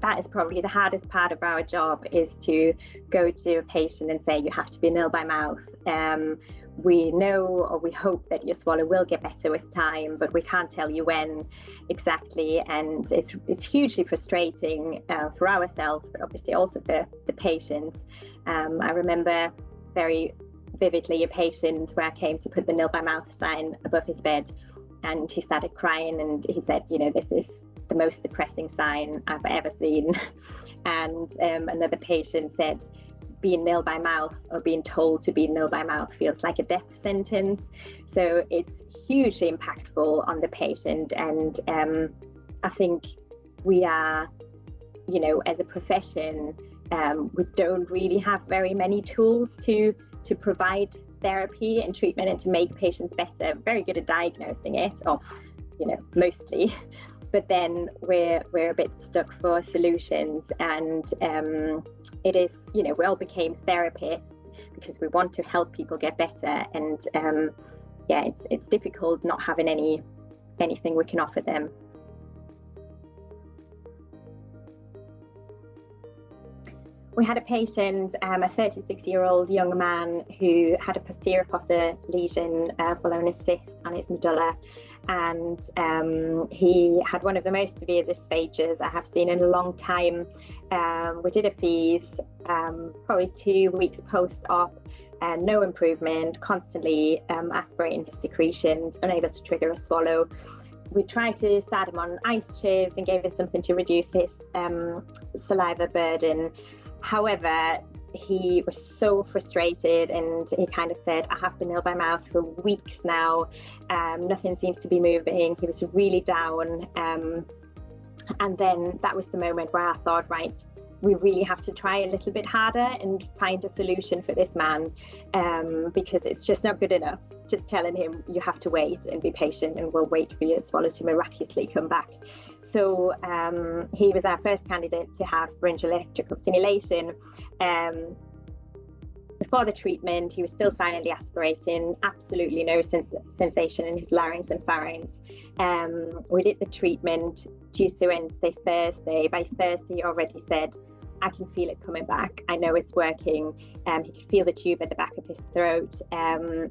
That is probably the hardest part of our job, is to go to a patient and say you have to be nil by mouth. We know, or we hope, that your swallow will get better with time, but we can't tell you when exactly, and it's hugely frustrating for ourselves, but obviously also for the patients. I remember very vividly a patient where I came to put the nil by mouth sign above his bed, and he started crying, and he said, this is the most depressing sign I've ever seen. And another patient said, being nil by mouth, or being told to be nil by mouth, feels like a death sentence. So it's hugely impactful on the patient. And I think we are, as a profession, we don't really have very many tools to provide therapy and treatment and to make patients better. Very good at diagnosing it, or mostly, but then we're a bit stuck for solutions. And it is, we all became therapists because we want to help people get better, and it's difficult not having anything we can offer them. We had a patient, a 36-year-old young man, who had a posterior fossa lesion following a cyst on his medulla, and he had one of the most severe dysphagias I have seen in a long time. We did a FEES probably 2 weeks post-op, no improvement, constantly aspirating his secretions, unable to trigger a swallow. We tried to start him on ice chairs and gave him something to reduce his saliva burden. However, he was so frustrated, and he kind of said, I have been nil by mouth for weeks now, nothing seems to be moving. He was really down, and then that was the moment where I thought, right, we really have to try a little bit harder and find a solution for this man, because it's just not good enough just telling him you have to wait and be patient, and we'll wait for your swallow to miraculously come back. So he was our first candidate to have pharyngeal electrical stimulation. Before the treatment, he was still silently aspirating, absolutely no sensation in his larynx and pharynx. We did the treatment Tuesday, Wednesday, Thursday. By Thursday, he already said, I can feel it coming back. I know it's working. He could feel the tube at the back of his throat.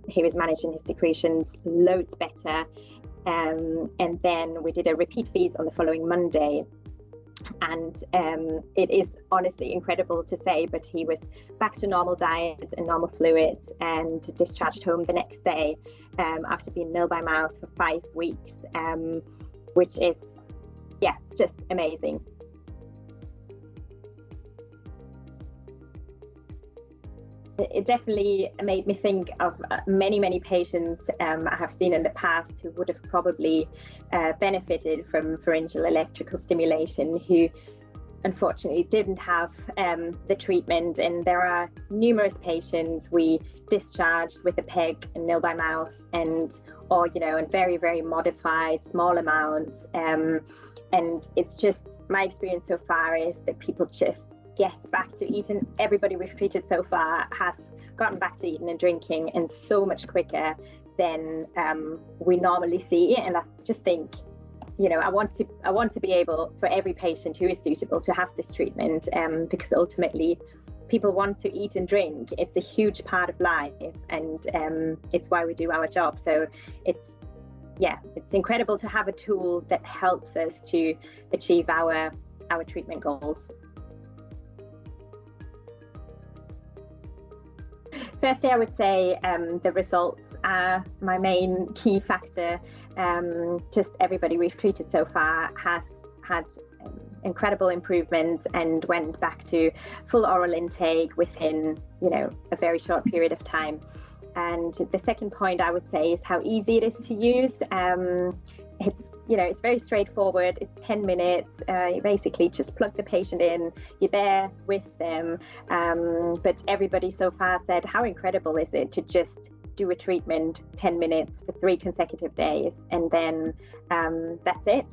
He was managing his secretions loads better. And then we did a repeat FEES on the following Monday. And it is honestly incredible to say, but he was back to normal diet and normal fluids, and discharged home the next day after being nil by mouth for 5 weeks, which is, just amazing. It definitely made me think of many patients I have seen in the past who would have probably benefited from pharyngeal electrical stimulation, who unfortunately didn't have the treatment. And there are numerous patients we discharged with a PEG and nil by mouth, or in very modified small amounts, and it's just, my experience so far is that people just get back to eating. Everybody we've treated so far has gotten back to eating and drinking, and so much quicker than we normally see. And I just think, I want to be able, for every patient who is suitable, to have this treatment, because ultimately people want to eat and drink. It's a huge part of life, and it's why we do our job. So it's incredible to have a tool that helps us to achieve our treatment goals. Firstly, I would say the results are my main key factor. Just everybody we've treated so far has had incredible improvements and went back to full oral intake within, a very short period of time. And the second point I would say is how easy it is to use. It's very straightforward. It's 10 minutes. You basically just plug the patient in. You're there with them. But everybody so far said, how incredible is it to just do a treatment 10 minutes for 3 consecutive days, and then that's it.